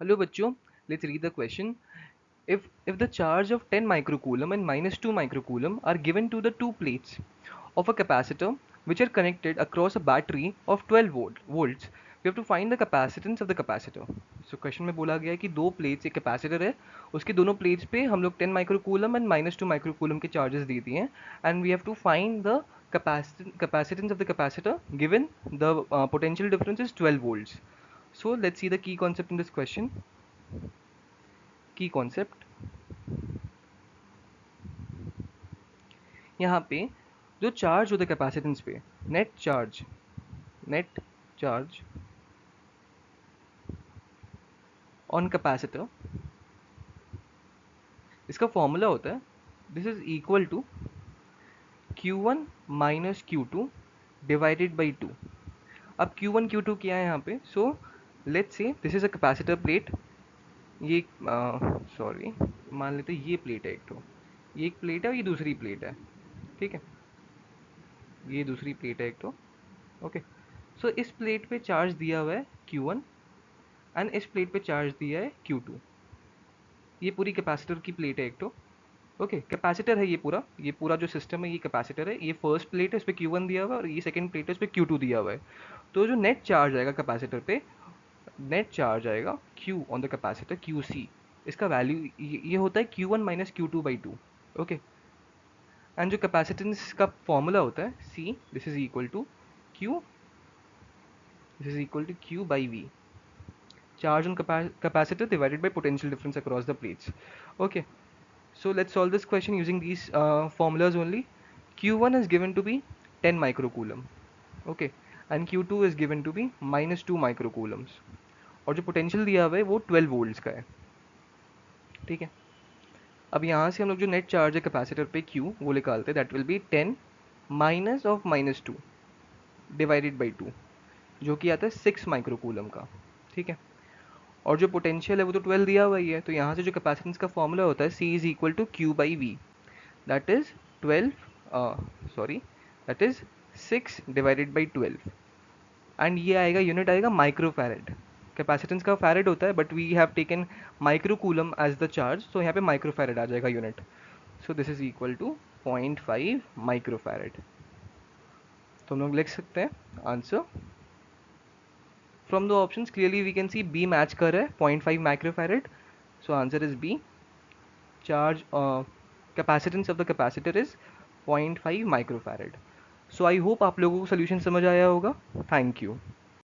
Hello बच्चों, let's read the question. If the charge of 10 microcoulomb and minus 2 microcoulomb are given to the two plates of a capacitor which are connected across a battery of 12 volts, we have to find the capacitance of the capacitor. So question में बोला गया है कि दो plates एक capacitor है, उसके दोनों प्लेट्स पे हम लोग 10 माइक्रोकूलम एंड माइनस 2 माइक्रोकूलम के चार्जेस दे दिए हैं and we have to find the capacitance of the capacitor given the potential difference is 12 volts. So let's see the key concept in this question. Key concept, यहाँ पे जो charge होता है capacitance पे, नेट चार्ज ऑन कैपेसिटर, इसका formula होता है this is equal to Q1 minus Q2 divided by 2. अब Q1 Q2 क्या है यहाँ पे? So let's say this is a capacitor plate. ये सॉरी, मान लेते हैं ये प्लेट है एक तो, ये एक प्लेट है और ये दूसरी प्लेट है. ठीक है, ये दूसरी प्लेट है एक तो. ओके, सो इस प्लेट पे चार्ज दिया हुआ है Q1 एंड इस प्लेट पे चार्ज दिया है Q2. ये पूरी कैपेसिटर की प्लेट है एक तो. ओके, कैपेसिटर है ये पूरा जो सिस्टम है ये कैपेसिटर है. ये फर्स्ट प्लेट है, इस पे Q1 दिया हुआ है और ये सेकंड प्लेट है, इस पे Q2 दिया हुआ है. तो जो नेट चार्ज आएगा कैपेसिटर पे, नेट चार्ज आएगा Q on the capacitor QC. इसका वैल्यू ये होता है Q1 minus Q2/2. Okay, and जो कैपेसिटेंस का फॉर्मूला होता है C, this is equal to Q, this is equal to Q by V. Charge on capacitor divided by potential difference across the plates. Okay, so let's solve this question using these formulas only. Q1 is given to be 10 microcoulomb. Okay, and Q2 is given to be minus 2 microcoulombs. और जो potential दिया हुआ है वो 12 volts का है. ठीक है, अब यहाँ से हम लोग जो नेट चार्ज है कैपेसिटर पे Q वो निकालते हैं. That will be 10 minus of minus 2 divided by 2, जो कि आता है 6 माइक्रोकूलम का. ठीक है, और जो पोटेंशियल है वो तो 12 दिया हुआ ही है. तो यहाँ से जो कैपेसिटेंस का फॉर्मूला होता है C is equal to Q by V. That is 6 divided by 12 and ये आएगा, यूनिट आएगा माइक्रोफैरेड. कैपेसिटेंस का फैरेड होता है but we have taken microcoulomb as the charge, तो यहाँ पे माइक्रोफैरेड आ जाएगा unit. So this is equal to 0.5 microfarad. तो हम लोग लिख सकते हैं answer from the options. Clearly we can see B match कर रहा है 0.5 microfarad. So answer is B. Charge capacitance of the capacitor is 0.5 microfarad. So I hope आप लोगों को सोल्यूशन समझ आया होगा. Thank you.